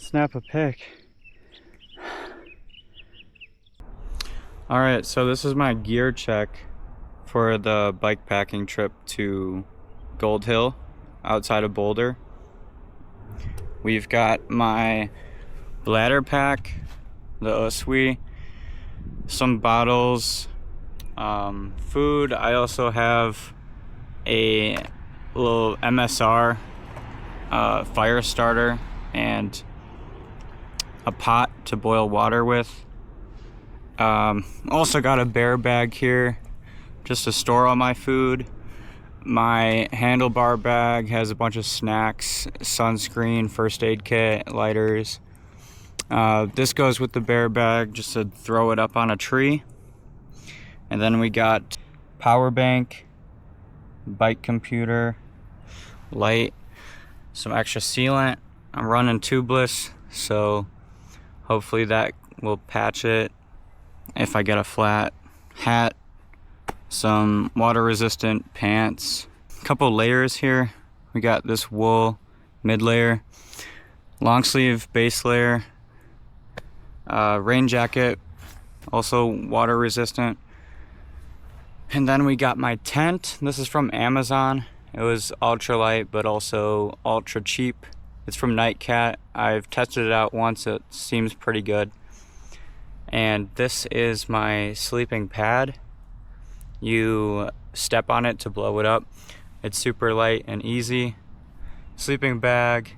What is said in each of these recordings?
snap a pic. Alright, so this is my gear check for the bike packing trip to Gold Hill outside of Boulder. We've got my bladder pack, the Usui, some bottles, food. I also have a little MSR fire starter and a pot to boil water with. Also got a bear bag here just to store all my food. My handlebar bag has a bunch of snacks, sunscreen, first aid kit, lighters. This goes with the bear bag just to throw it up on a tree. And then we got power bank, bike computer, light, some extra sealant. I'm running tubeless, so hopefully that will patch it if I get a flat. Hat, some water resistant pants, a couple layers here. We got this wool mid layer, long sleeve base layer, rain jacket, also water resistant. And then we got my tent. This is from Amazon. It was ultralight but also ultra cheap. It's from Nightcat. I've tested it out once. It seems pretty good. And this is my sleeping pad. You step on it to blow it up. It's super light and easy. Sleeping bag.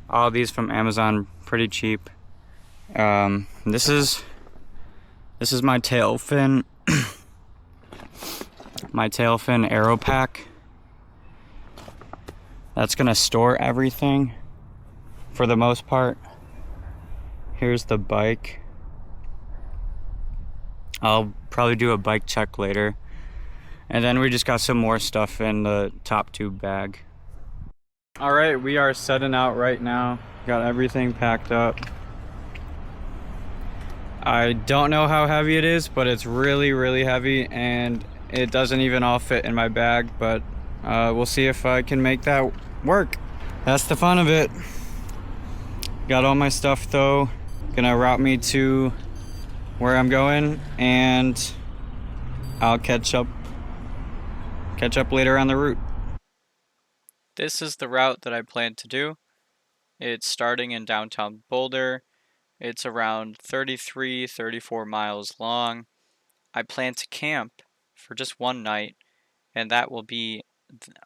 All these from Amazon, pretty cheap. This is my tail fin. My tail fin aero pack. That's gonna store everything for the most part. Here's the bike. I'll probably do a bike check later. And then we just got some more stuff in the top tube bag. Alright, we are setting out right now. Got everything packed up. I don't know how heavy it is, but it's really, really heavy, and it doesn't even all fit in my bag, but we'll see if I can make that work. That's the fun of it. Got all my stuff though. Gonna route me to where I'm going, and I'll catch up later on the route. This is the route that I plan to do. It's starting in downtown Boulder. It's around 34 miles long. I plan to camp for just one night, and that will be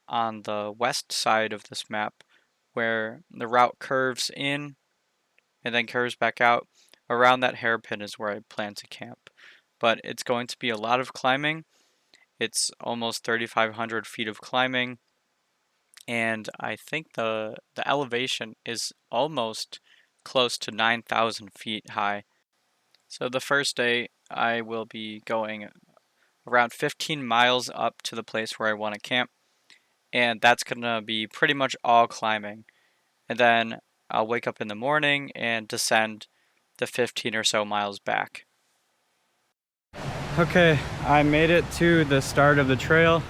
on the west side of this map, where the route curves in and then curves back out. Around that hairpin is where I plan to camp. But it's going to be a lot of climbing. It's almost 3,500 feet of climbing, and I think the elevation is almost close to 9,000 feet high. So the first day I will be going around 15 miles up to the place where I want to camp, and that's gonna be pretty much all climbing. And then I'll wake up in the morning and descend the 15 or so miles back. Okay, I made it to the start of the trail.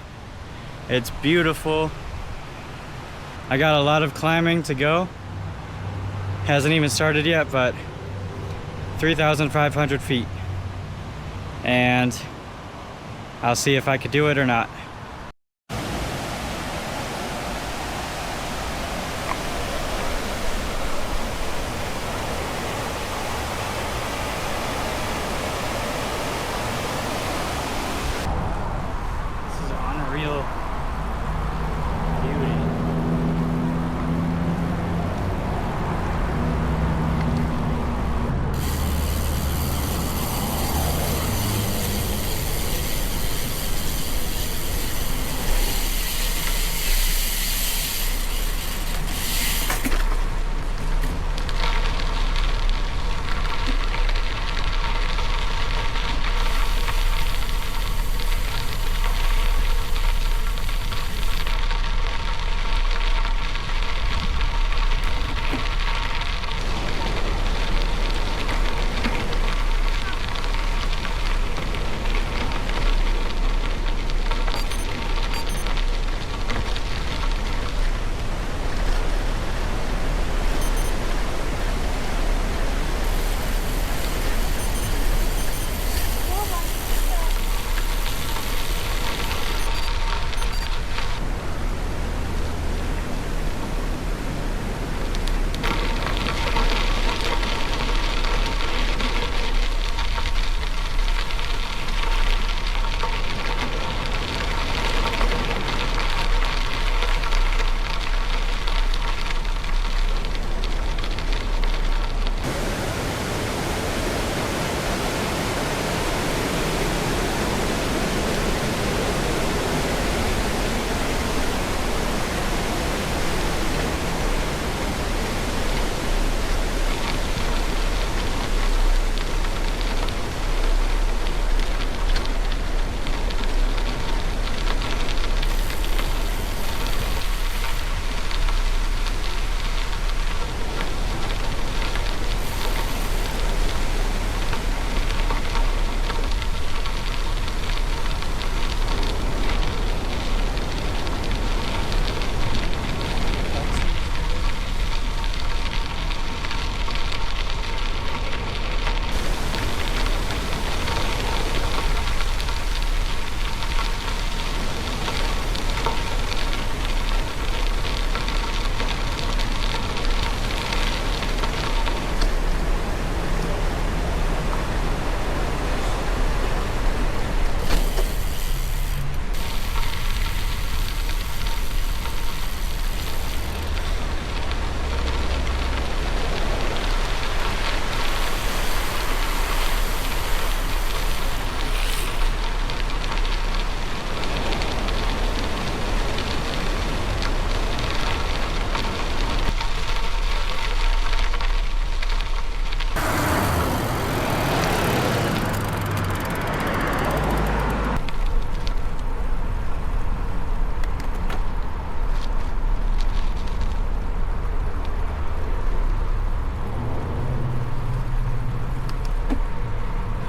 It's beautiful. I got a lot of climbing to go. Hasn't even started yet, but 3,500 feet. And I'll see if I could do it or not. This is unreal beauty.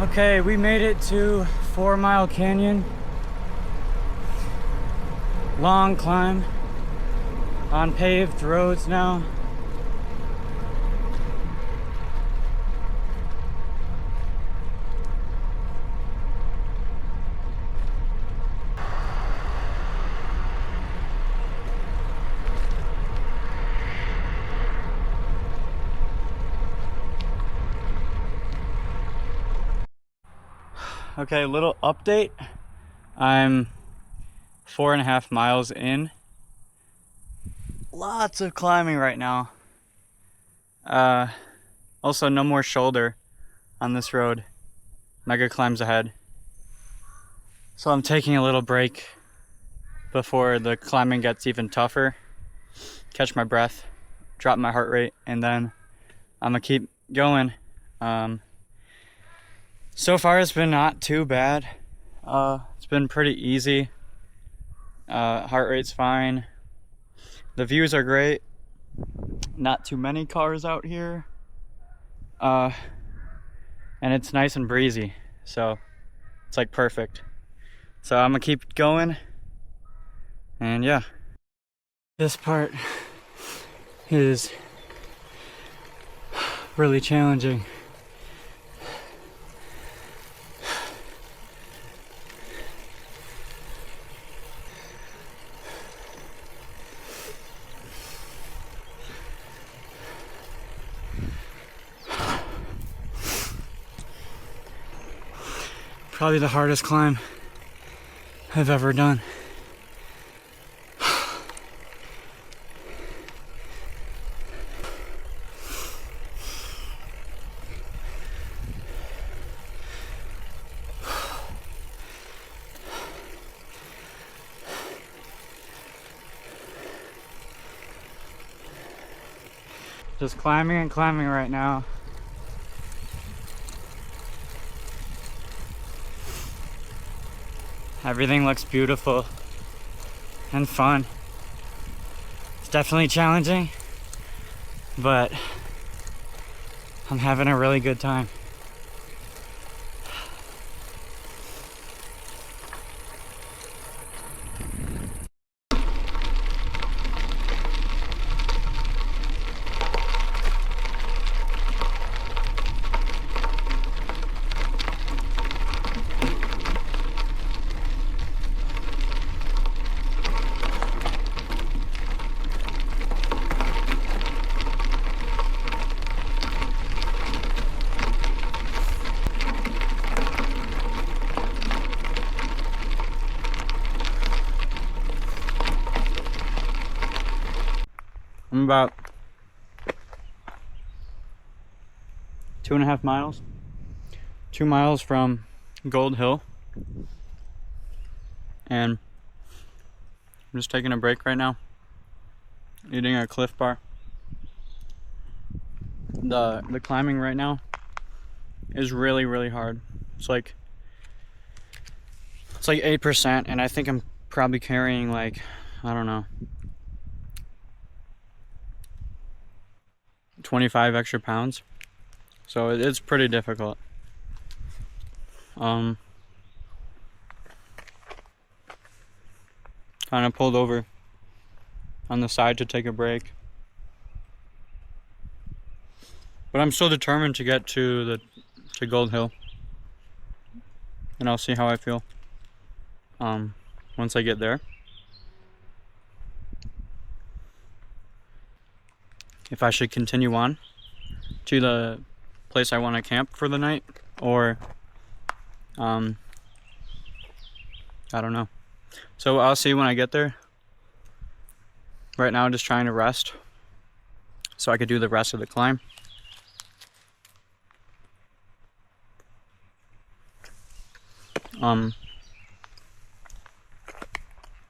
Okay, we made it to 4 Mile Canyon. Long climb on paved roads now. Okay, little update. I'm 4.5 miles in. Lots of climbing right now. Also, no more shoulder on this road. Mega climbs ahead. So I'm taking a little break before the climbing gets even tougher. Catch my breath, drop my heart rate, and then I'm gonna keep going. So far it's been not too bad. It's been pretty easy. Heart rate's fine. The views are great. Not too many cars out here. And it's nice and breezy. So it's like perfect. So I'm gonna keep going. And yeah. This part is really challenging. Probably the hardest climb I've ever done. Just climbing and climbing right now. Everything looks beautiful and fun. It's definitely challenging, but I'm having a really good time. I'm about 2.5 miles. 2 miles from Gold Hill. And I'm just taking a break right now. Eating a Cliff Bar. The climbing right now is really, really hard. It's like 8%, and I think I'm probably carrying like, I don't know, 25 extra pounds. So it's pretty difficult. Kind of pulled over on the side to take a break. But I'm still determined to get to Gold Hill. And I'll see how I feel once I get there. If I should continue on to the place I want to camp for the night, or I don't know. So I'll see when I get there. Right now I'm just trying to rest so I could do the rest of the climb.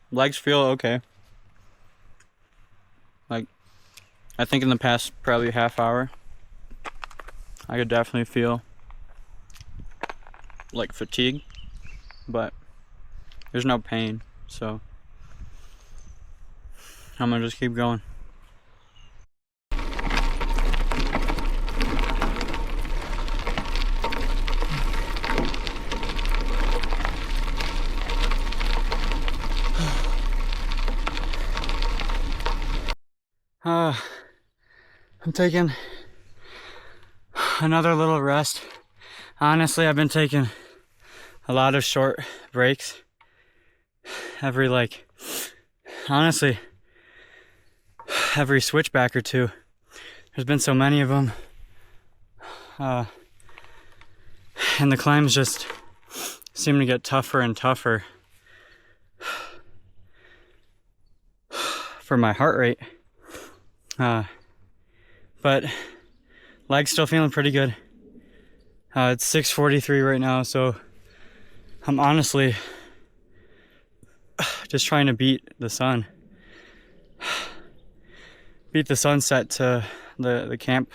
Legs feel okay. Like, I think in the past probably half hour, I could definitely feel like fatigue, but there's no pain, so I'm gonna just keep going. I'm taking another little rest. Honestly, I've been taking a lot of short breaks every honestly, every switchback or two. There's been so many of them. And the climbs just seem to get tougher and tougher for my heart rate. But leg's still feeling pretty good. It's 6:43 right now, so I'm honestly just trying to beat the sun. Beat the sunset to the camp,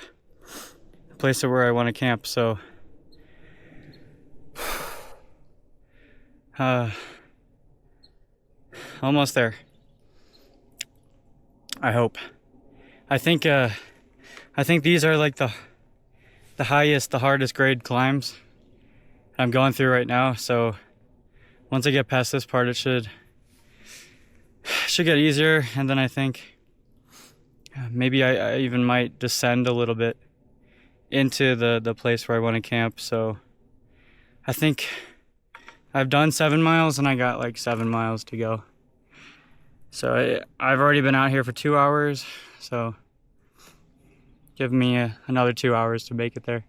the place where I want to camp, so almost there. I hope. I think these are like the highest, the hardest grade climbs I'm going through right now, so once I get past this part, it should get easier, and then I think maybe I even might descend a little bit into the place where I want to camp. So I think I've done 7 miles and I got like 7 miles to go. So I've already been out here for 2 hours, so give me another 2 hours to make it there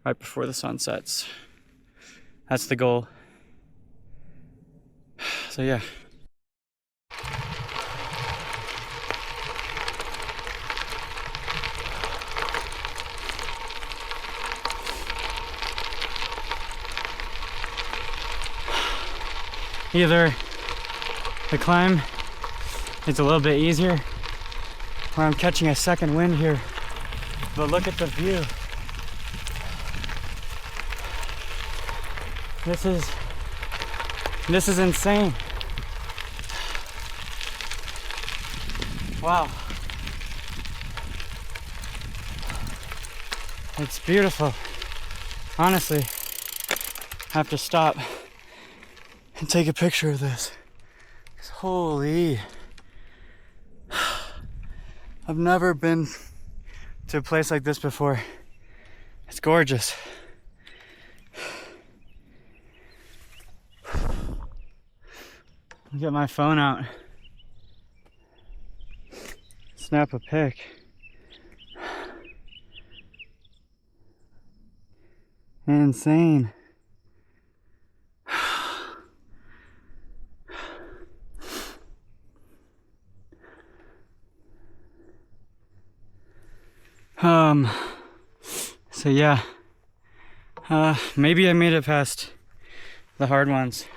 right before the sun sets. That's the goal. So yeah. Either the climb is a little bit easier, or I'm catching a second wind here. But look at the view. This is insane. Wow. It's beautiful. Honestly, I have to stop and take a picture of this. Holy. I've never been to a place like this before. It's gorgeous. I'll get my phone out. Snap a pic. Insane. So yeah, maybe I made it past the hard ones.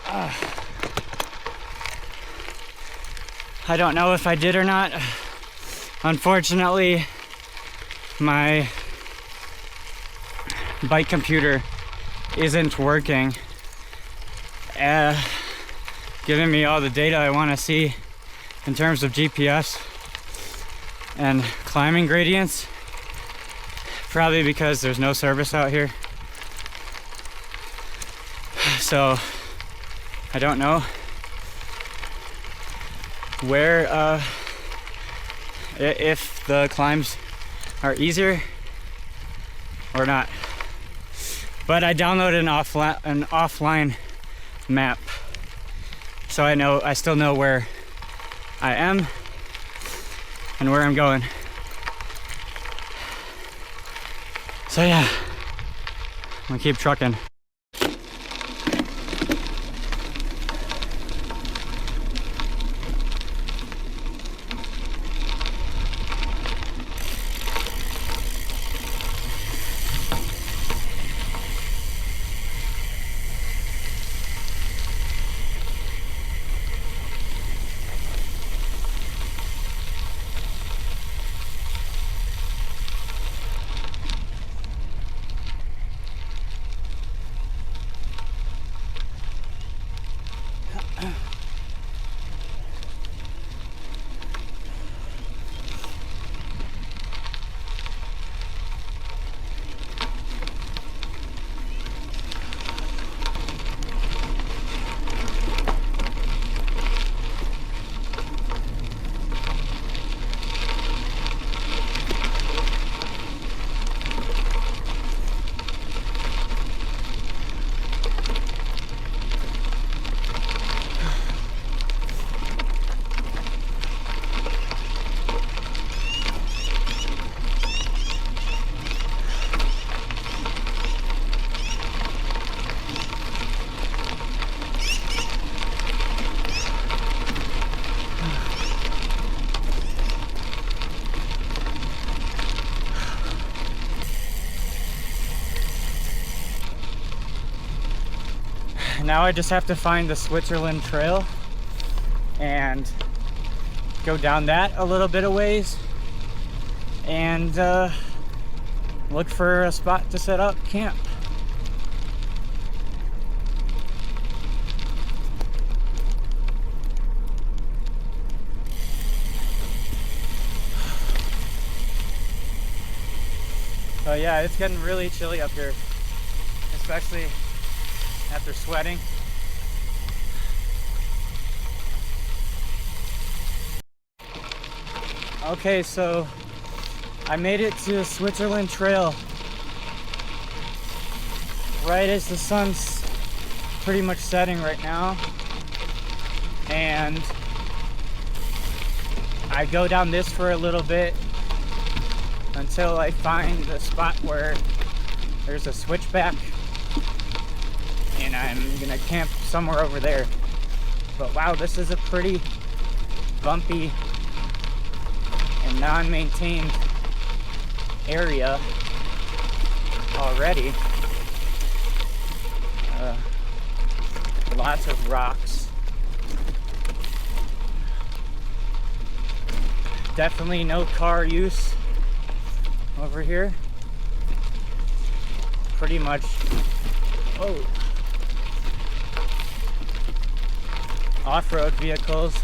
I don't know if I did or not. Unfortunately, my bike computer isn't working, giving me all the data I want to see in terms of GPS and climbing gradients, probably because there's no service out here. So I don't know where if the climbs are easier or not. But I downloaded an offline map, so I still know where I am and where I'm going. So yeah, I'm gonna keep trucking. now I just have to find the Switzerland Trail and go down that a little bit of ways and look for a spot to set up camp. So yeah, it's getting really chilly up here, especially after sweating. Okay, so I made it to the Switzerland Trail right as the sun's pretty much setting right now, and I go down this for a little bit until I find the spot where there's a switchback, and I'm gonna camp somewhere over there. But wow, this is a pretty bumpy and non-maintained area already. Lots of rocks. Definitely no car use over here. Pretty much, oh, off-road vehicles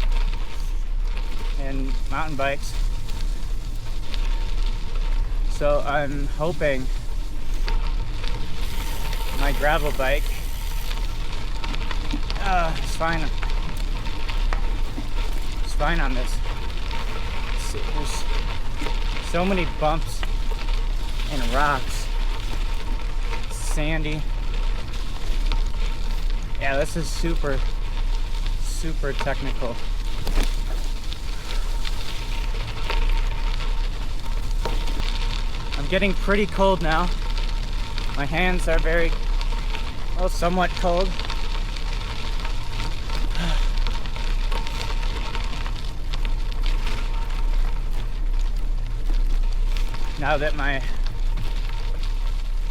and mountain bikes. So I'm hoping my gravel bike it's fine. It's fine on this. There's so many bumps and rocks. It's sandy. Yeah, this is super technical. I'm getting pretty cold now. My hands are very, well, somewhat cold. Now that my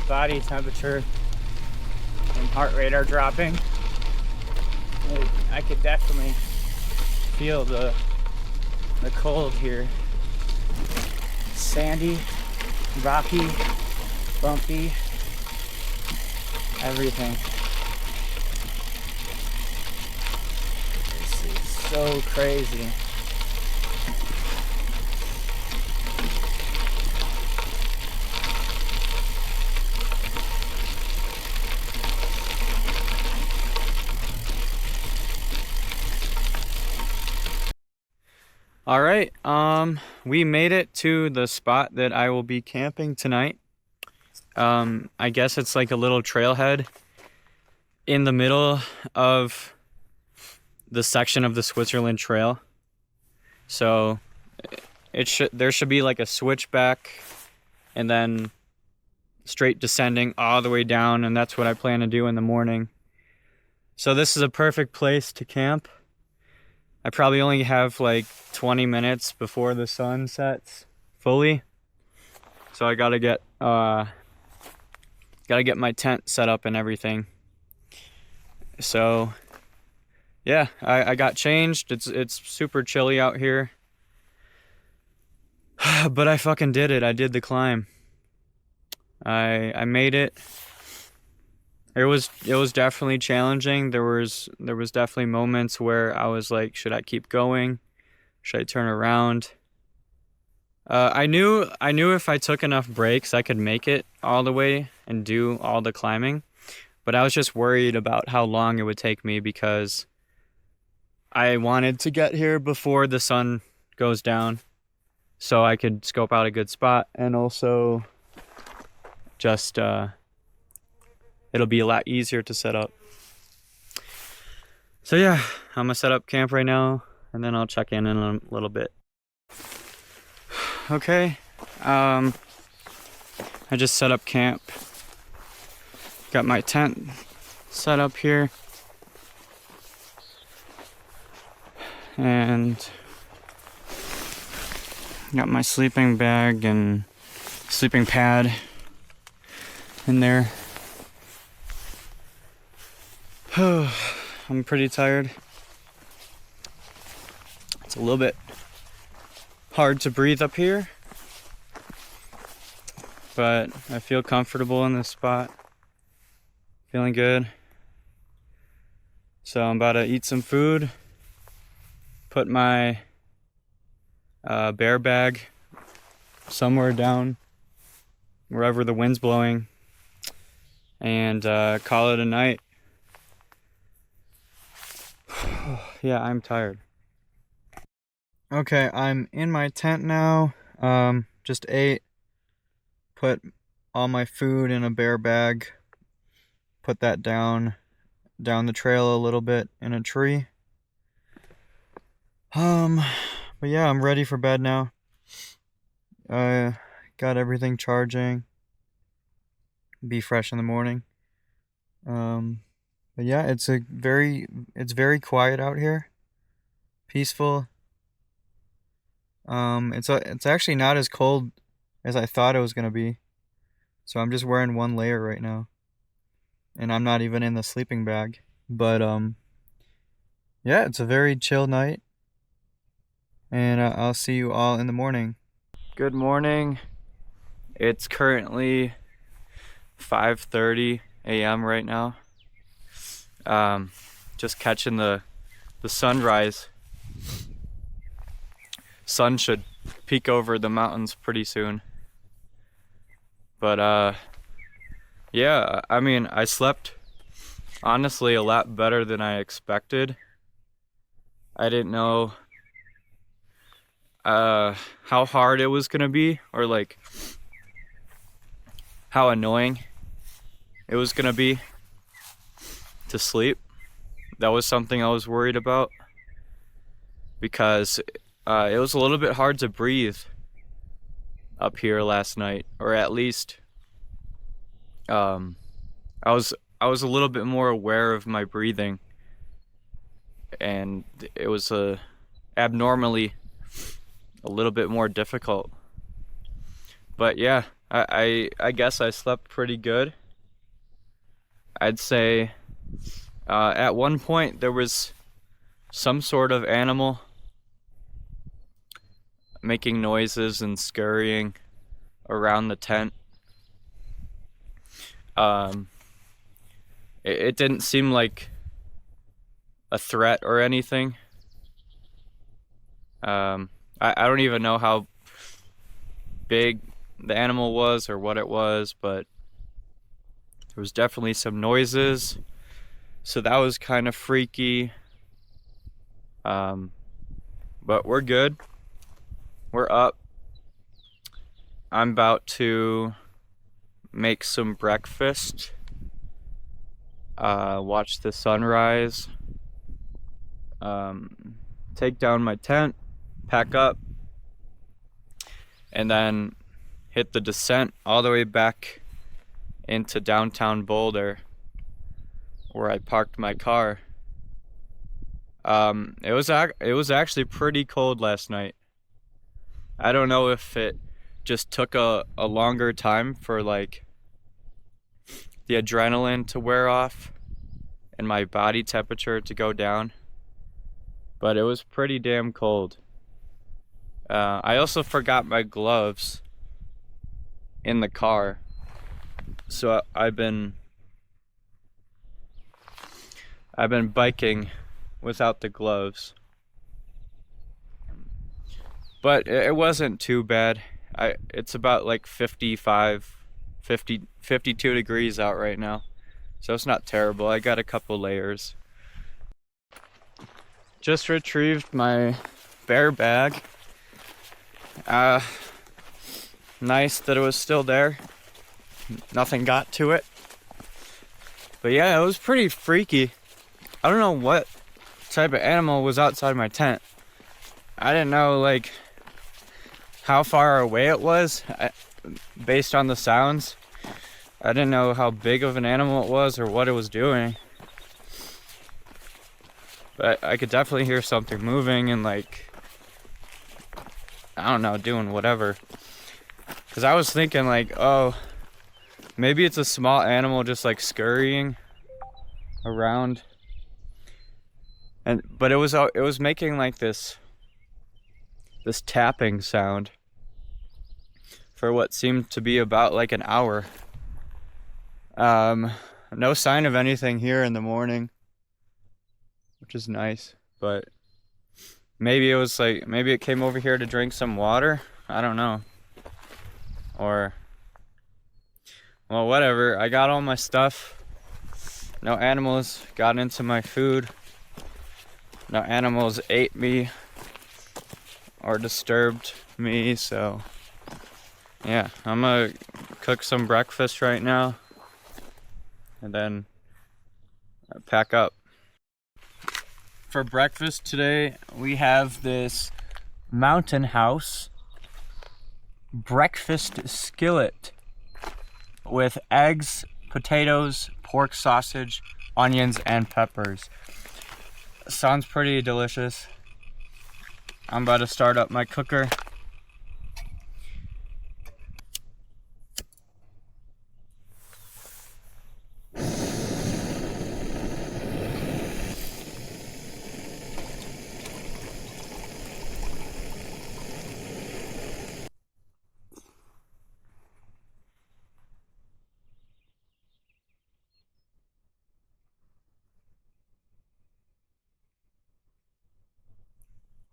body temperature and heart rate are dropping, I could definitely feel the cold here. Sandy, rocky, bumpy, everything. This is so crazy. All right, we made it to the spot that I will be camping tonight. I guess it's like a little trailhead in the middle of the section of the Switzerland Trail. So there should be like a switchback and then straight descending all the way down, and that's what I plan to do in the morning. So this is a perfect place to camp. I probably only have like 20 minutes before the sun sets fully. So I gotta get my tent set up and everything. So yeah, I got changed. It's super chilly out here. But I fucking did it. I did the climb. I made it. It was definitely challenging. There was definitely moments where I was like, should I keep going? Should I turn around? I knew if I took enough breaks, I could make it all the way and do all the climbing. But I was just worried about how long it would take me because I wanted to get here before the sun goes down so I could scope out a good spot, and also just it'll be a lot easier to set up. So yeah, I'm gonna set up camp right now and then I'll check in a little bit. Okay, I just set up camp. Got my tent set up here. And got my sleeping bag and sleeping pad in there. I'm pretty tired. It's a little bit hard to breathe up here, but I feel comfortable in this spot. Feeling good. So I'm about to eat some food, put my bear bag somewhere down wherever the wind's blowing, and call it a night. Yeah, I'm tired. Okay, I'm in my tent now. Just ate, put all my food in a bear bag, put that down the trail a little bit in a tree. But yeah, I'm ready for bed now. Got everything charging. Be fresh in the morning. But yeah, it's very quiet out here. Peaceful. It's actually not as cold as I thought it was gonna be. So I'm just wearing one layer right now. And I'm not even in the sleeping bag. But yeah, it's a very chill night. And I'll see you all in the morning. Good morning. It's currently 5:30 a.m. right now. Just catching the sunrise. Sun should peek over the mountains pretty soon. But yeah, I mean, I slept honestly a lot better than I expected. I didn't know how hard it was gonna be, or like how annoying it was gonna be to sleep. That was something I was worried about, because it was a little bit hard to breathe up here last night, or at least I was a little bit more aware of my breathing, and it was abnormally a little bit more difficult. But yeah, I guess I slept pretty good. I'd say at one point there was some sort of animal making noises and scurrying around the tent. It didn't seem like a threat or anything. I don't even know how big the animal was or what it was, but there was definitely some noises, so that was kind of freaky. But we're good. We're up. I'm about to make some breakfast, watch the sunrise, take down my tent, pack up, and then hit the descent all the way back into downtown Boulder, where I parked my car. It was actually pretty cold last night. I don't know if it just took a longer time for like the adrenaline to wear off and my body temperature to go down, but it was pretty damn cold. I also forgot my gloves in the car, so I've been biking without the gloves. But it wasn't too bad. It's about like 52 degrees out right now, so it's not terrible. I got a couple layers. Just retrieved my bear bag. Nice that it was still there. Nothing got to it. But yeah, it was pretty freaky. I don't know what type of animal was outside my tent. I didn't know like how far away it was based on the sounds. I didn't know how big of an animal it was or what it was doing. But I could definitely hear something moving and like, I don't know, doing whatever. Because I was thinking like, oh, maybe it's a small animal just like scurrying. around, but it was making like this tapping sound for what seemed to be about like an hour. No sign of anything here in the morning, which is nice, but maybe it came over here to drink some water. I don't know. Or, well, whatever. I got all my stuff. No animals got into my food. No animals ate me or disturbed me, so yeah, I'm gonna cook some breakfast right now and then pack up. For breakfast today, we have this Mountain House breakfast skillet with eggs, potatoes, pork sausage, onions, and peppers. Sounds pretty delicious. I'm about to start up my cooker.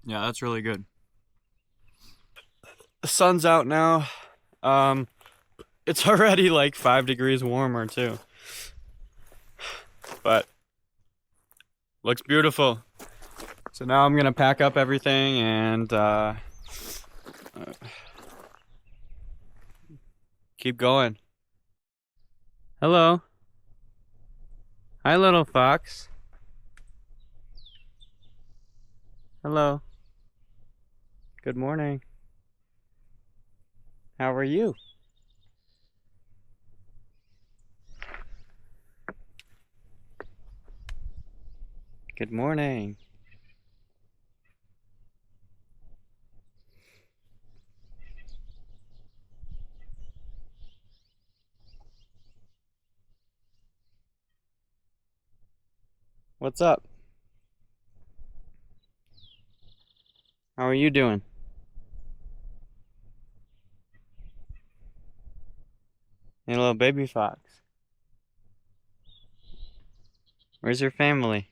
Yeah, that's really good. The sun's out now. It's already like 5 degrees warmer too. But looks beautiful. So now I'm gonna pack up everything and keep going. Hello. Hi, little fox. Hello. Good morning. How are you? Good morning. What's up? How are you doing? Hey, little baby fox. Where's your family?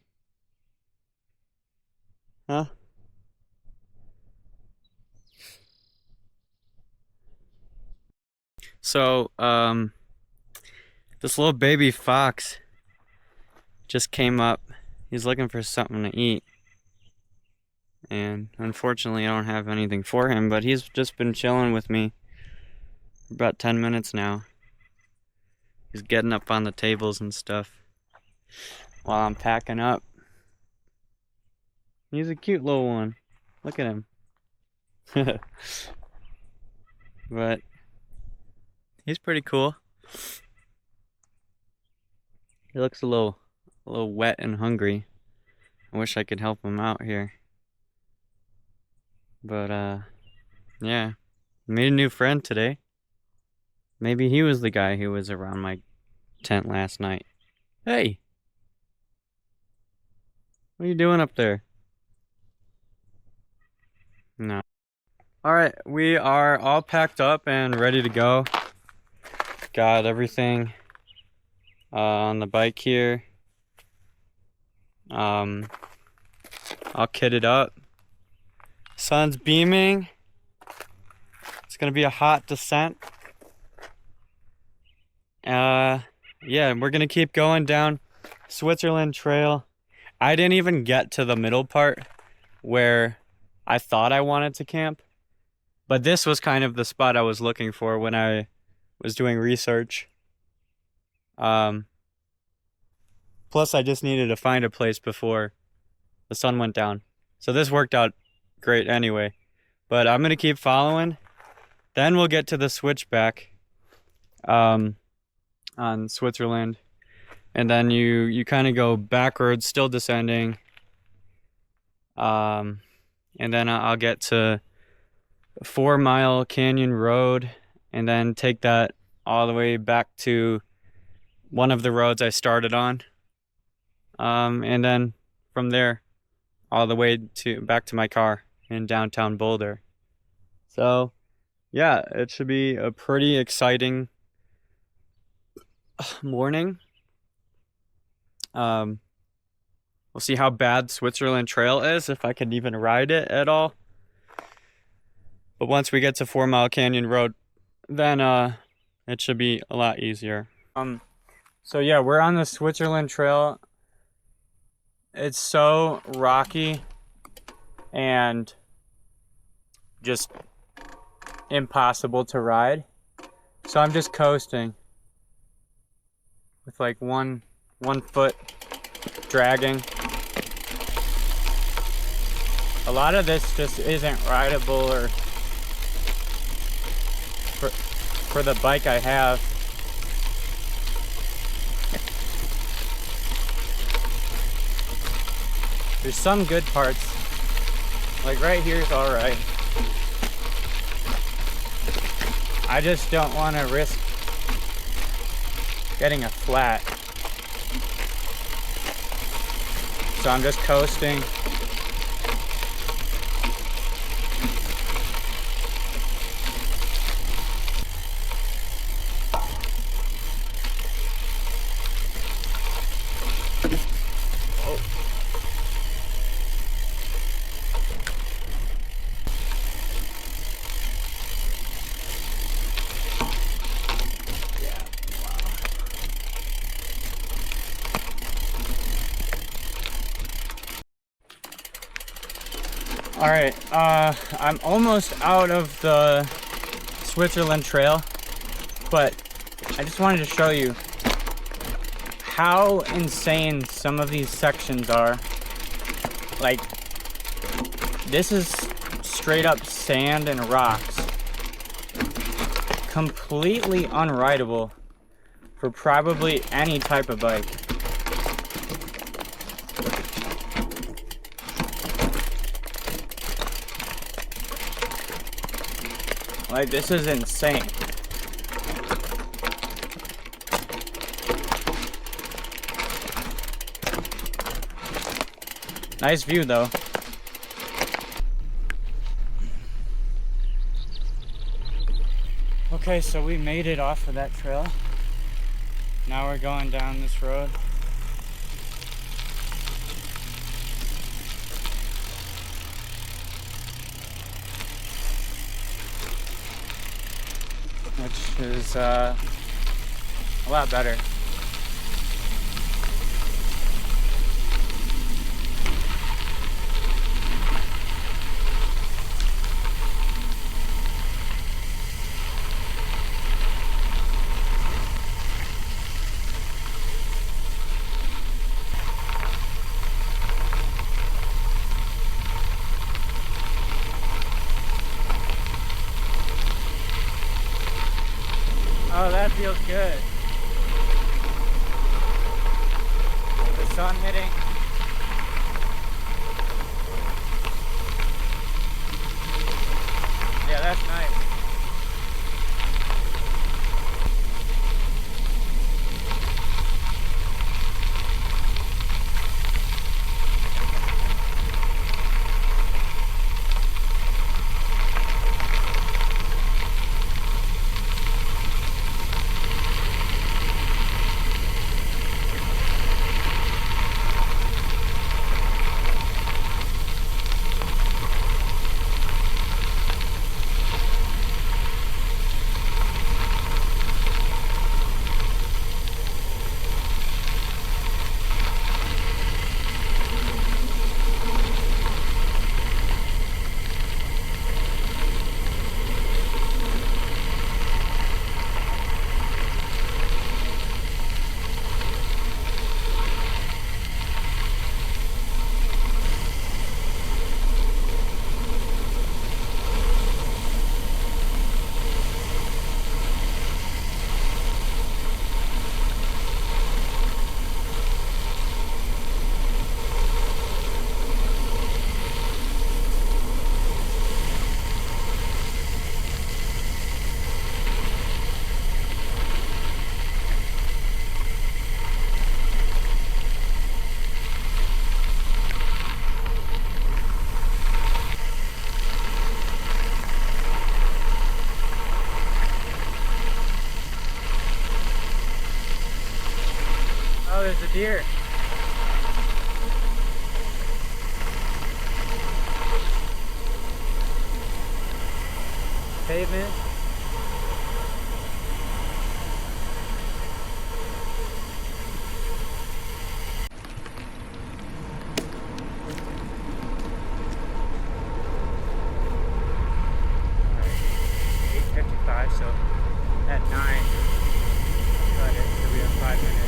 Huh? So, this little baby fox just came up. He's looking for something to eat. And unfortunately, I don't have anything for him, but he's just been chilling with me for about 10 minutes now. He's getting up on the tables and stuff while I'm packing up. He's a cute little one. Look at him. But he's pretty cool. He looks a little wet and hungry. I wish I could help him out here. But yeah, made a new friend today. Maybe he was the guy who was around my tent last night. Hey! What are you doing up there? No. Alright, we are all packed up and ready to go. Got everything on the bike here. All kitted up. Sun's beaming. It's gonna be a hot descent. Yeah, we're gonna keep going down Switzerland Trail. I didn't even get to the middle part where I thought I wanted to camp, but this was kind of the spot I was looking for when I was doing research. Plus I just needed to find a place before the sun went down. So this worked out great anyway. But I'm gonna keep following. Then we'll get to the switchback on Switzerland. And then you kind of go backwards, still descending. And then I'll get to 4 Mile Canyon Road and then take that all the way back to one of the roads I started on. and then from there all the way to back to my car in downtown Boulder. So yeah, it should be a pretty exciting morning. We'll see how bad Switzerland Trail is, if I can even ride it at all. But once we get to 4 Mile Canyon Road, then it should be a lot easier. So yeah, we're on the Switzerland Trail. It's so rocky and just impossible to ride. So I'm just coasting with like one foot dragging. A lot of this just isn't rideable or for the bike I have. There's some good parts. Like right here is alright. I just don't want to risk getting a flat. So I'm just coasting. All right, I'm almost out of the Switzerland Trail, but I just wanted to show you how insane some of these sections are. Like, this is straight up sand and rocks. Completely unrideable for probably any type of bike. Like, this is insane. Nice view though. Okay, so we made it off of that trail. Now we're going down this road. Which is a lot better. Oh, that feels good. The sun hitting. Yeah, that's nice. here. Pavement. Alright, 8:55, so at 9, cut it, so we have 5 minutes.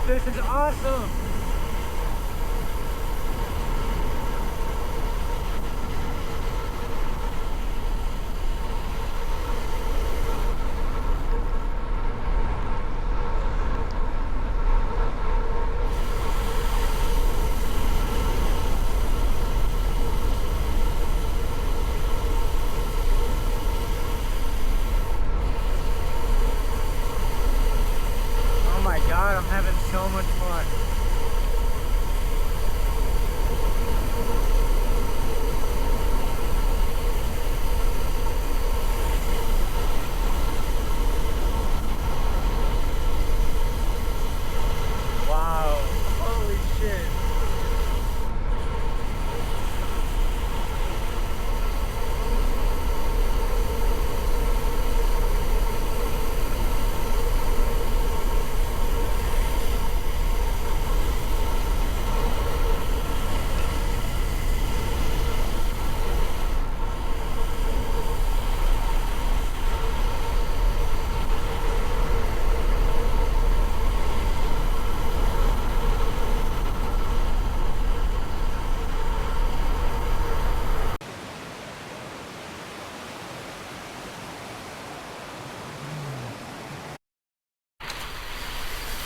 This is awesome! Oh my god, I'm having so much fun.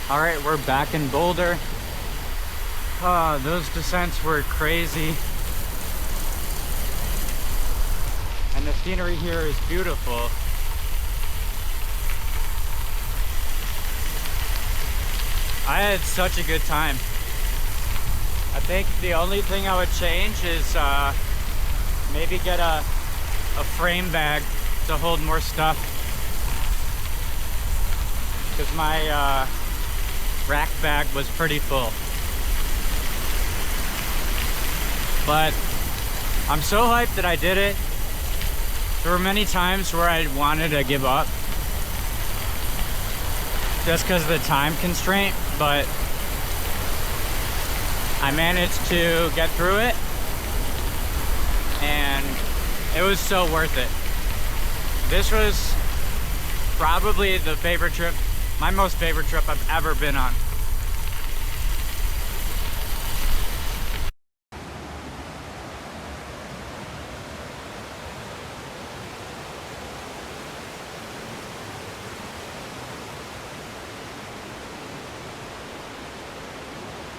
All right, we're back in Boulder. Those descents were crazy. And the scenery here is beautiful. I had such a good time. I think the only thing I would change is maybe get a frame bag to hold more stuff. Because my rack bag was pretty full. But I'm so hyped that I did it. There were many times where I wanted to give up just because of the time constraint, but I managed to get through it and it was so worth it. This was probably the favorite trip, my most favorite trip I've ever been on.